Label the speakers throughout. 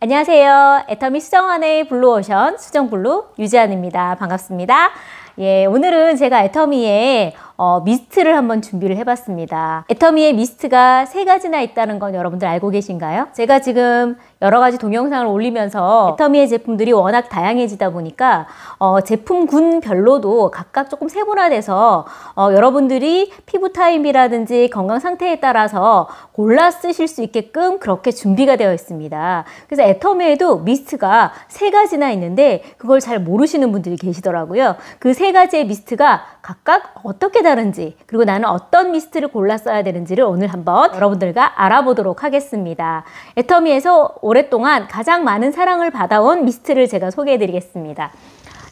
Speaker 1: 안녕하세요. 애터미 수정환의 블루오션 수정블루 유지안입니다. 반갑습니다. 예, 오늘은 제가 애터미에 미스트를 한번 준비를 해봤습니다. 애터미에 미스트가 3가지나 있다는 건 여러분들 알고 계신가요? 제가 지금 여러 가지 동영상을 올리면서 애터미의 제품들이 워낙 다양해지다 보니까 제품군별로도 각각 조금 세분화돼서 여러분들이 피부 타입이라든지 건강 상태에 따라서 골라 쓰실 수 있게끔 그렇게 준비가 되어 있습니다. 그래서 애터미에도 미스트가 3가지나 있는데 그걸 잘 모르시는 분들이 계시더라고요. 그 3가지의 미스트가 각각 어떻게 다른지, 그리고 나는 어떤 미스트를 골라 써야 되는지를 오늘 한번 여러분들과 알아보도록 하겠습니다. 애터미에서 오랫동안 가장 많은 사랑을 받아온 미스트를 제가 소개해 드리겠습니다.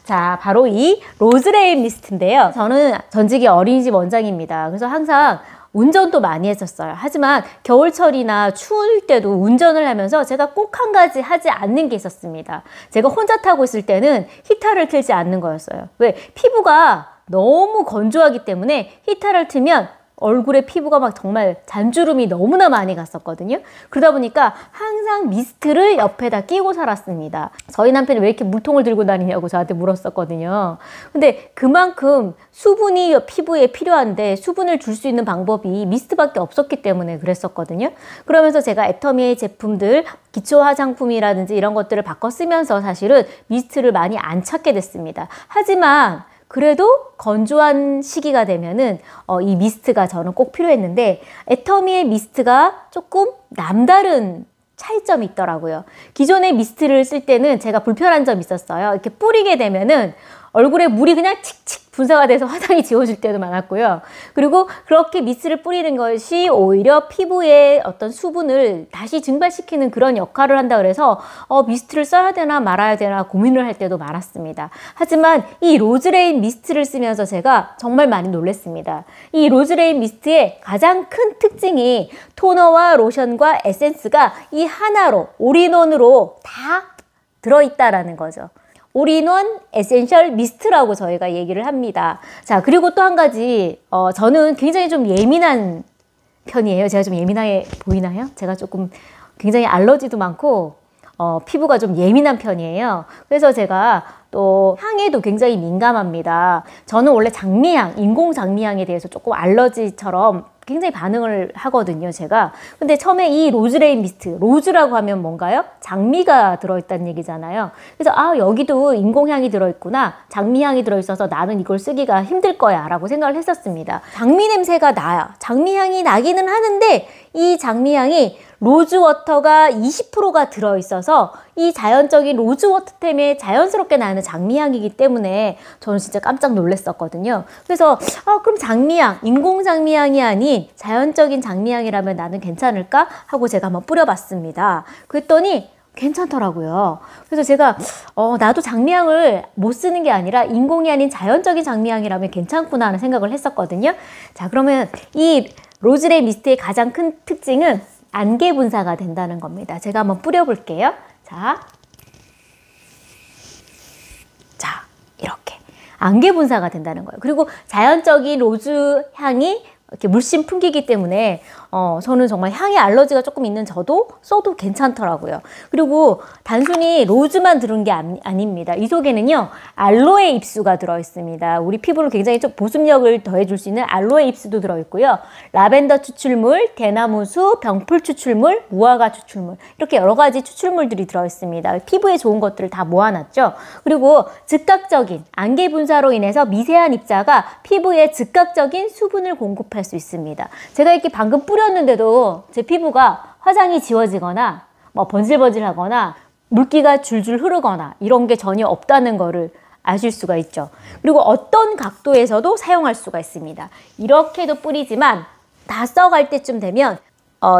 Speaker 1: 자, 바로 이 로즈레인 미스트인데요. 저는 전직이 어린이집 원장입니다. 그래서 항상 운전도 많이 했었어요. 하지만 겨울철이나 추울 때도 운전을 하면서 제가 꼭 한 가지 하지 않는 게 있었습니다. 제가 혼자 타고 있을 때는 히터를 틀지 않는 거였어요. 왜? 피부가 너무 건조하기 때문에 히터를 틀면 얼굴에 피부가 막 정말 잔주름이 너무나 많이 갔었거든요. 그러다 보니까 항상 미스트를 옆에다 끼고 살았습니다. 저희 남편이 왜 이렇게 물통을 들고 다니냐고 저한테 물었었거든요. 근데 그만큼 수분이 피부에 필요한데 수분을 줄 수 있는 방법이 미스트밖에 없었기 때문에 그랬었거든요. 그러면서 제가 애터미의 제품들, 기초 화장품이라든지 이런 것들을 바꿔 쓰면서 사실은 미스트를 많이 안 찾게 됐습니다. 하지만 그래도 건조한 시기가 되면은 이 미스트가 저는 꼭 필요했는데, 애터미의 미스트가 조금 남다른 차이점이 있더라고요. 기존의 미스트를 쓸 때는 제가 불편한 점이 있었어요. 이렇게 뿌리게 되면은 얼굴에 물이 그냥 칙칙 분사가 돼서 화장이 지워질 때도 많았고요. 그리고 그렇게 미스트를 뿌리는 것이 오히려 피부의 어떤 수분을 다시 증발시키는 그런 역할을 한다 그래서 미스트를 써야 되나 말아야 되나 고민을 할 때도 많았습니다. 하지만 이 로즈레인 미스트를 쓰면서 제가 정말 많이 놀랐습니다. 이 로즈레인 미스트의 가장 큰 특징이 토너와 로션과 에센스가 이 하나로 올인원으로 다 들어있다라는 거죠. 올인원 에센셜 미스트라고 저희가 얘기를 합니다. 자, 그리고 또 한 가지, 저는 굉장히 좀 예민한 편이에요. 제가 좀 예민하게 보이나요? 제가 조금 굉장히 알러지도 많고 피부가 좀 예민한 편이에요. 그래서 제가 또 향에도 굉장히 민감합니다. 저는 원래 장미향, 인공 장미향에 대해서 조금 알러지처럼 굉장히 반응을 하거든요, 제가. 근데 처음에 이 로즈레인 미스트, 로즈라고 하면 뭔가요? 장미가 들어있다는 얘기잖아요. 그래서 여기도 인공향이 들어있구나, 장미향이 들어있어서 나는 이걸 쓰기가 힘들 거야 라고 생각을 했었습니다. 장미 냄새가 나요. 장미향이 나기는 하는데 이 장미향이 로즈워터가 20%가 들어있어서 이 자연적인 로즈워터 때문에 자연스럽게 나는 장미향이기 때문에 저는 진짜 깜짝 놀랐었거든요. 그래서 그럼 장미향, 인공 장미향이 아닌 자연적인 장미향이라면 나는 괜찮을까? 하고 제가 한번 뿌려봤습니다. 그랬더니 괜찮더라고요. 그래서 제가 나도 장미향을 못 쓰는 게 아니라 인공이 아닌 자연적인 장미향이라면 괜찮구나 하는 생각을 했었거든요. 자, 그러면 이 로즈레인 미스트의 가장 큰 특징은 안개 분사가 된다는 겁니다. 제가 한번 뿌려볼게요. 자, 이렇게 안개 분사가 된다는 거예요. 그리고 자연적인 로즈 향이 이렇게 물씬 풍기기 때문에 저는 정말 향에 알러지가 조금 있는 저도 써도 괜찮더라고요. 그리고 단순히 로즈만 들은 게 아닙니다. 이 속에는요, 알로에 잎수가 들어있습니다. 우리 피부를 굉장히 좀 보습력을 더해줄 수 있는 알로에 잎수도 들어있고요. 라벤더 추출물, 대나무수, 병풀 추출물, 무화과 추출물, 이렇게 여러 가지 추출물들이 들어있습니다. 피부에 좋은 것들을 다 모아놨죠. 그리고 즉각적인 안개 분사로 인해서 미세한 입자가 피부에 즉각적인 수분을 공급할 수 있습니다. 제가 이렇게 방금 뿌렸는데도 제 피부가 화장이 지워지거나 번질번질하거나 물기가 줄줄 흐르거나 이런 게 전혀 없다는 거를 아실 수가 있죠. 그리고 어떤 각도에서도 사용할 수가 있습니다. 이렇게도 뿌리지만 다 써갈 때쯤 되면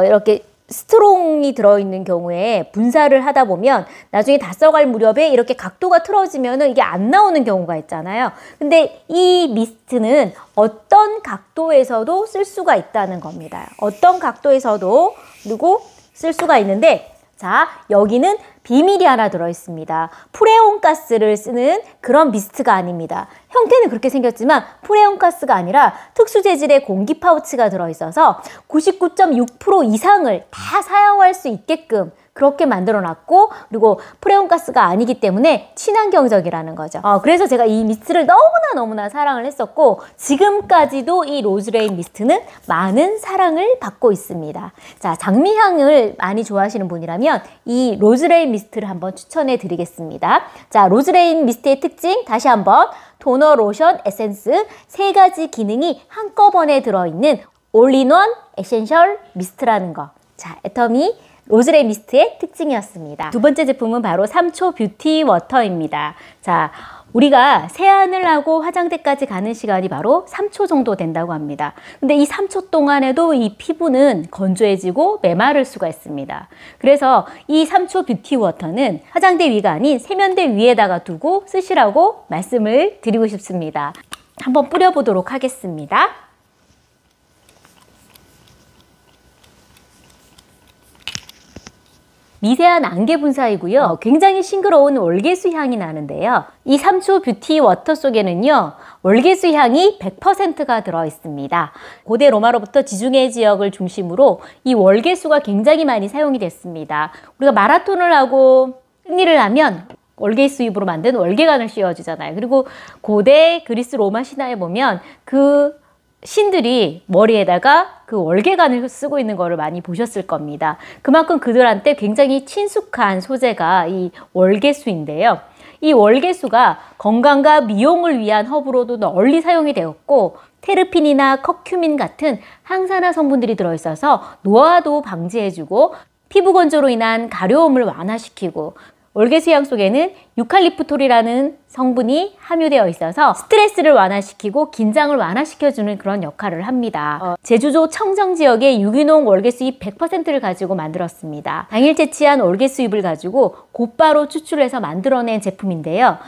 Speaker 1: 이렇게 스트롱이 들어있는 경우에 분사를 하다 보면 나중에 다 써갈 무렵에 이렇게 각도가 틀어지면 이게 안 나오는 경우가 있잖아요. 근데 이 미스트는 어떤 각도에서도 쓸 수가 있다는 겁니다. 어떤 각도에서도 그리고 쓸 수가 있는데, 자, 여기는 비밀이 하나 들어있습니다. 프레온 가스를 쓰는 그런 미스트가 아닙니다. 형태는 그렇게 생겼지만 프레온 가스가 아니라 특수 재질의 공기 파우치가 들어있어서 99.6% 이상을 다 사용할 수 있게끔 그렇게 만들어 놨고, 그리고 프레온가스가 아니기 때문에 친환경적이라는 거죠. 그래서 제가 이 미스트를 너무나 사랑을 했었고, 지금까지도 이 로즈레인 미스트는 많은 사랑을 받고 있습니다. 자, 장미향을 많이 좋아하시는 분이라면 이 로즈레인 미스트를 한번 추천해 드리겠습니다. 자, 로즈레인 미스트의 특징 다시 한번, 토너, 로션, 에센스 3가지 기능이 한꺼번에 들어있는 올인원 에센셜 미스트라는 거. 자, 애터미 로즈레인 미스트의 특징이었습니다. 두 번째 제품은 바로 3초 뷰티 워터입니다. 자, 우리가 세안을 하고 화장대까지 가는 시간이 바로 3초 정도 된다고 합니다. 근데 이 3초 동안에도 이 피부는 건조해지고 메마를 수가 있습니다. 그래서 이 3초 뷰티 워터는 화장대 위가 아닌 세면대 위에다가 두고 쓰시라고 말씀을 드리고 싶습니다. 한번 뿌려보도록 하겠습니다. 미세한 안개 분사이고요. 굉장히 싱그러운 월계수 향이 나는데요. 이 3초 뷰티 워터 속에는요, 월계수 향이 100%가 들어있습니다. 고대 로마로부터 지중해 지역을 중심으로 이 월계수가 굉장히 많이 사용이 됐습니다. 우리가 마라톤을 하고 승리를 하면 월계수잎으로 만든 월계관을 씌워주잖아요. 그리고 고대 그리스 로마 신화에 보면 그 신들이 머리에다가 그 월계관을 쓰고 있는 거를 많이 보셨을 겁니다. 그만큼 그들한테 굉장히 친숙한 소재가 이 월계수인데요. 이 월계수가 건강과 미용을 위한 허브로도 널리 사용이 되었고, 테르핀이나 커큐민 같은 항산화 성분들이 들어있어서 노화도 방지해주고 피부 건조로 인한 가려움을 완화시키고, 월계수 향 속에는 유칼리프톨이라는 성분이 함유되어 있어서 스트레스를 완화시키고 긴장을 완화시켜주는 그런 역할을 합니다. 제주도 청정 지역의 유기농 월계수잎 100%를 가지고 만들었습니다. 당일 채취한 월계수잎을 가지고 곧바로 추출해서 만들어낸 제품인데요.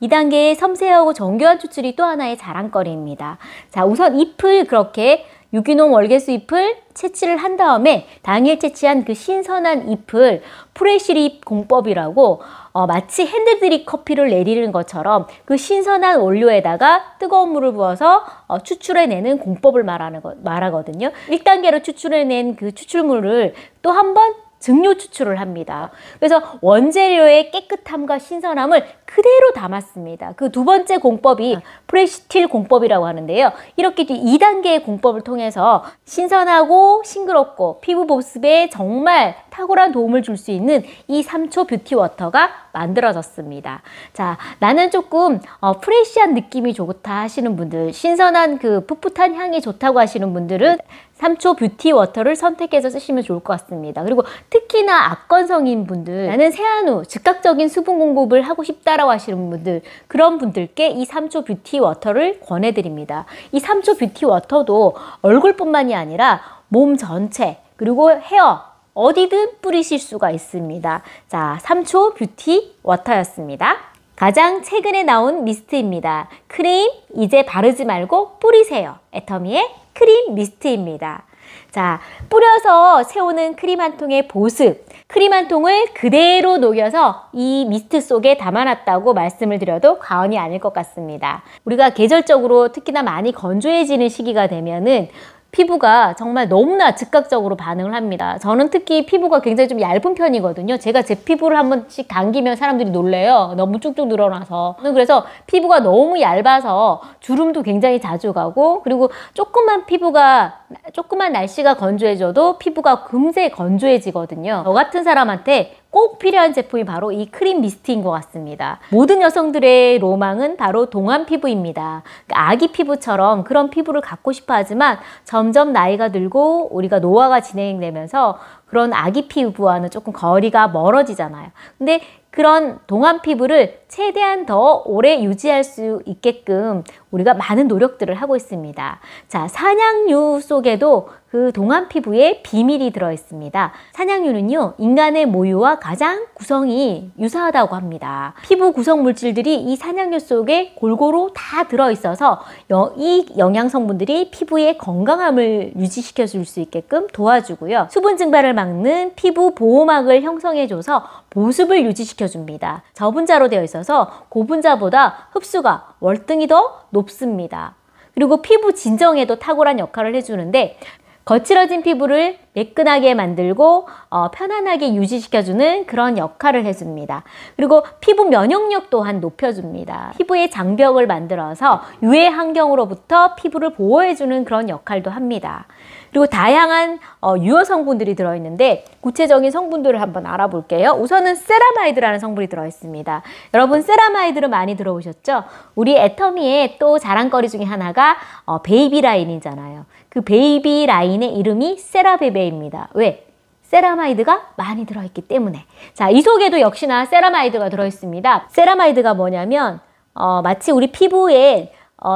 Speaker 1: 2단계의 섬세하고 정교한 추출이 또 하나의 자랑거리입니다. 자, 우선 잎을 그렇게 유기농 월계수잎을 채취를 한 다음에 당일 채취한 그 신선한 잎을 프레시립 공법이라고 마치 핸드드립 커피를 내리는 것처럼 그 신선한 원료에다가 뜨거운 물을 부어서 추출해내는 공법을 말하거든요. 1단계로 추출해낸 그 추출물을 또 한 번 증류 추출을 합니다. 그래서 원재료의 깨끗함과 신선함을 그대로 담았습니다. 그 두 번째 공법이 프레시틸 공법이라고 하는데요. 이렇게 2단계의 공법을 통해서 신선하고 싱그럽고 피부 보습에 정말 탁월한 도움을 줄 수 있는 이 3초 뷰티 워터가 만들어졌습니다. 자, 나는 조금 프레시한 느낌이 좋다 하시는 분들, 신선한 그 풋풋한 향이 좋다고 하시는 분들은 3초 뷰티 워터를 선택해서 쓰시면 좋을 것 같습니다. 그리고 특히나 악건성인 분들, 나는 세안 후 즉각적인 수분 공급을 하고 싶다라고 하시는 분들, 그런 분들께 이 3초 뷰티 워터를 권해드립니다. 이 3초 뷰티 워터도 얼굴뿐만이 아니라 몸 전체, 그리고 헤어, 어디든 뿌리실 수가 있습니다. 자, 3초 뷰티 워터였습니다. 가장 최근에 나온 미스트입니다. 크림 이제 바르지 말고 뿌리세요. 애터미의 크림 미스트입니다. 자, 뿌려서 세우는 크림 한 통의 보습, 크림 한 통을 그대로 녹여서 이 미스트 속에 담아놨다고 말씀을 드려도 과언이 아닐 것 같습니다. 우리가 계절적으로 특히나 많이 건조해지는 시기가 되면은 피부가 정말 너무나 즉각적으로 반응을 합니다. 저는 특히 피부가 굉장히 좀 얇은 편이거든요. 제가 제 피부를 한 번씩 당기면 사람들이 놀래요. 너무 쭉쭉 늘어나서. 그래서 피부가 너무 얇아서 주름도 굉장히 자주 가고, 그리고 조금만 날씨가 건조해져도 피부가 금세 건조해지거든요. 저 같은 사람한테 꼭 필요한 제품이 바로 이 크림 미스트인 것 같습니다. 모든 여성들의 로망은 바로 동안 피부입니다. 아기 피부처럼 그런 피부를 갖고 싶어 하지만 점점 나이가 들고 우리가 노화가 진행되면서 그런 아기 피부와는 조금 거리가 멀어지잖아요. 근데 그런 동안 피부를 최대한 더 오래 유지할 수 있게끔 우리가 많은 노력들을 하고 있습니다. 자, 산양유 속에도 그 동안 피부에 비밀이 들어있습니다. 산양유는요, 인간의 모유와 가장 구성이 유사하다고 합니다. 피부 구성 물질들이 이 산양유 속에 골고루 다 들어있어서 이 영양 성분들이 피부의 건강함을 유지시켜 줄 수 있게끔 도와주고요. 수분 증발을 막는 피부 보호막을 형성해줘서 보습을 유지시켜 줍니다. 저분자로 되어 있어서 고분자보다 흡수가 월등히 더 높습니다. 그리고 피부 진정에도 탁월한 역할을 해주는데, 거칠어진 피부를 매끈하게 만들고 편안하게 유지시켜주는 그런 역할을 해줍니다. 그리고 피부 면역력 또한 높여줍니다. 피부의 장벽을 만들어서 유해 환경으로부터 피부를 보호해주는 그런 역할도 합니다. 그리고 다양한 유효 성분들이 들어있는데 구체적인 성분들을 한번 알아볼게요. 우선은 세라마이드라는 성분이 들어있습니다. 여러분 세라마이드를 많이 들어보셨죠? 우리 애터미의 또 자랑거리 중에 하나가 베이비 라인이잖아요. 그 베이비 라인의 이름이 세라베베입니다. 왜? 세라마이드가 많이 들어있기 때문에. 자, 이 속에도 역시나 세라마이드가 들어있습니다. 세라마이드가 뭐냐면 마치 우리 피부에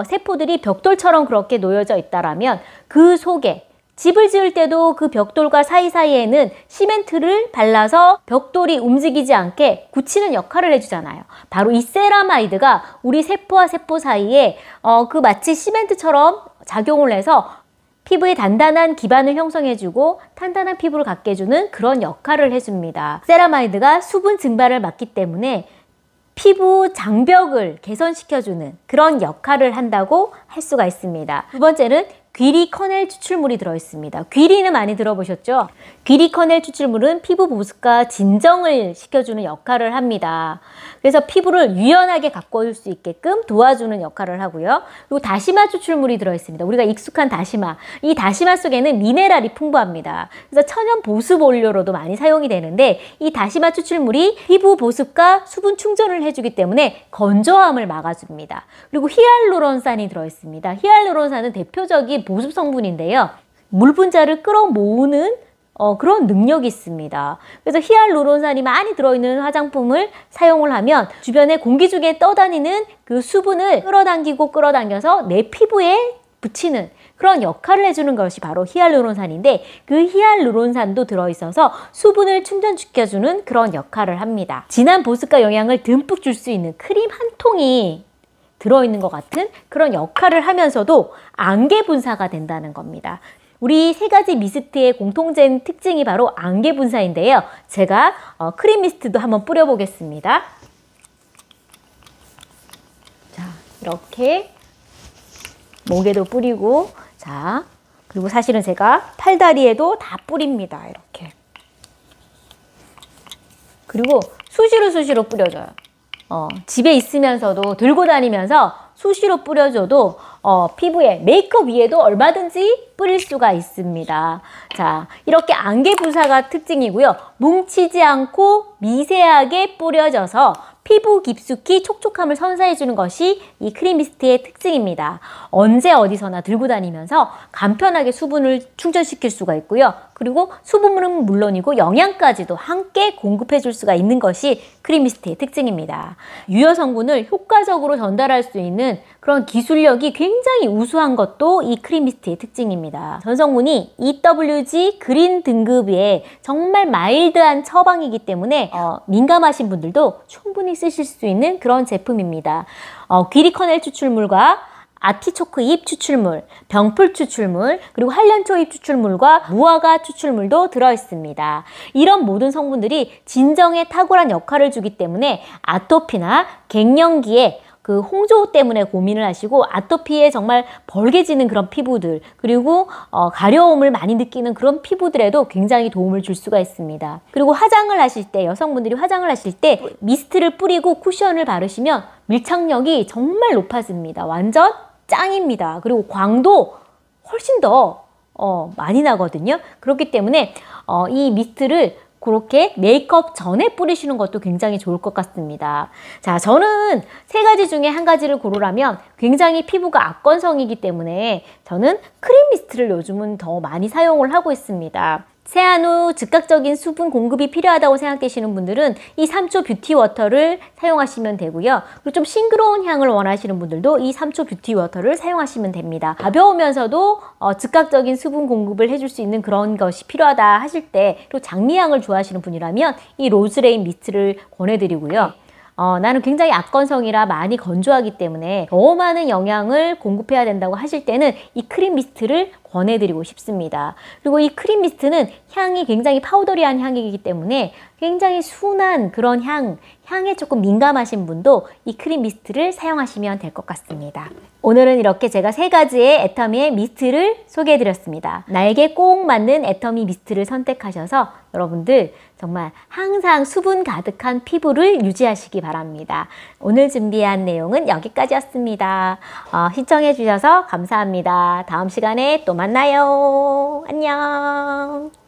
Speaker 1: 세포들이 벽돌처럼 그렇게 놓여져 있다라면 그 속에 집을 지을 때도 그 벽돌과 사이사이에는 시멘트를 발라서 벽돌이 움직이지 않게 굳히는 역할을 해주잖아요. 바로 이 세라마이드가 우리 세포와 세포 사이에 그 마치 시멘트처럼 작용을 해서 피부에 단단한 기반을 형성해주고 탄탄한 피부를 갖게 해주는 그런 역할을 해줍니다. 세라마이드가 수분 증발을 막기 때문에 피부 장벽을 개선시켜주는 그런 역할을 한다고 할 수가 있습니다. 두 번째는 귀리커넬 추출물이 들어있습니다. 귀리는 많이 들어보셨죠? 귀리커넬 추출물은 피부 보습과 진정을 시켜주는 역할을 합니다. 그래서 피부를 유연하게 가꿔줄 수 있게끔 도와주는 역할을 하고요. 그리고 다시마 추출물이 들어있습니다. 우리가 익숙한 다시마. 이 다시마 속에는 미네랄이 풍부합니다. 그래서 천연 보습 원료로도 많이 사용이 되는데 이 다시마 추출물이 피부 보습과 수분 충전을 해주기 때문에 건조함을 막아줍니다. 그리고 히알루론산이 들어있습니다. 히알루론산은 대표적인 보습 성분인데요. 물 분자를 끌어모으는 그런 능력이 있습니다. 그래서 히알루론산이 많이 들어있는 화장품을 사용을 하면 주변에 공기 중에 떠다니는 그 수분을 끌어당겨서 내 피부에 붙이는 그런 역할을 해주는 것이 바로 히알루론산인데 그 히알루론산도 들어있어서 수분을 충전시켜주는 그런 역할을 합니다. 진한 보습과 영양을 듬뿍 줄 수 있는 크림 한 통이 들어있는 것 같은 그런 역할을 하면서도 안개 분사가 된다는 겁니다. 우리 세 가지 미스트의 공통된 특징이 바로 안개 분사인데요. 제가 크림 미스트도 한번 뿌려보겠습니다. 자, 이렇게 목에도 뿌리고, 자, 그리고 사실은 제가 팔다리에도 다 뿌립니다. 이렇게. 그리고 수시로 뿌려줘요. 집에 있으면서도 들고 다니면서 수시로 뿌려줘도 피부에 메이크업 위에도 얼마든지 뿌릴 수가 있습니다. 자, 이렇게 안개 분사가 특징이고요. 뭉치지 않고 미세하게 뿌려져서 피부 깊숙이 촉촉함을 선사해주는 것이 이 크림 미스트의 특징입니다. 언제 어디서나 들고 다니면서 간편하게 수분을 충전시킬 수가 있고요. 그리고 수분은 물론이고 영양까지도 함께 공급해줄 수가 있는 것이 크림 미스트의 특징입니다. 유효 성분을 효과적으로 전달할 수 있는 그런 기술력이 굉장히 우수한 것도 이 크림 미스트의 특징입니다. 전성분이 EWG 그린 등급의 정말 마일드한 처방이기 때문에 민감하신 분들도 충분히 쓰실 수 있는 그런 제품입니다. 귀리커넬 추출물과 아티초크 잎 추출물, 병풀 추출물, 그리고 한련초 잎 추출물과 무화과 추출물도 들어있습니다. 이런 모든 성분들이 진정에 탁월한 역할을 주기 때문에 아토피나 갱년기에 그 홍조 때문에 고민을 하시고 아토피에 정말 벌게지는 그런 피부들, 그리고 가려움을 많이 느끼는 그런 피부들에도 굉장히 도움을 줄 수가 있습니다. 그리고 화장을 하실 때, 여성분들이 화장을 하실 때 미스트를 뿌리고 쿠션을 바르시면 밀착력이 정말 높아집니다. 완전 짱입니다. 그리고 광도 훨씬 더 많이 나거든요. 그렇기 때문에 이 미스트를 그렇게 메이크업 전에 뿌리시는 것도 굉장히 좋을 것 같습니다. 자, 저는 세 가지 중에 한 가지를 고르라면 굉장히 피부가 악건성이기 때문에 저는 크림 미스트를 요즘은 더 많이 사용을 하고 있습니다. 세안 후 즉각적인 수분 공급이 필요하다고 생각되시는 분들은 이 3초 뷰티 워터를 사용하시면 되고요. 그리고 좀 싱그러운 향을 원하시는 분들도 이 3초 뷰티 워터를 사용하시면 됩니다. 가벼우면서도 즉각적인 수분 공급을 해줄 수 있는 그런 것이 필요하다 하실 때, 또 장미향을 좋아하시는 분이라면 이 로즈레인 미스트를 권해드리고요. 나는 굉장히 악건성이라 많이 건조하기 때문에 더 많은 영양을 공급해야 된다고 하실 때는 이 크림 미스트를 권해드리고 싶습니다. 그리고 이 크림 미스트는 향이 굉장히 파우더리한 향이기 때문에 굉장히 순한 그런 향에 조금 민감하신 분도 이 크림 미스트를 사용하시면 될 것 같습니다. 오늘은 이렇게 제가 3가지의 애터미의 미스트를 소개해 드렸습니다. 나에게 꼭 맞는 애터미 미스트를 선택하셔서 여러분들 정말 항상 수분 가득한 피부를 유지하시기 바랍니다. 오늘 준비한 내용은 여기까지였습니다. 시청해 주셔서 감사합니다. 다음 시간에 또 만나요. 안녕.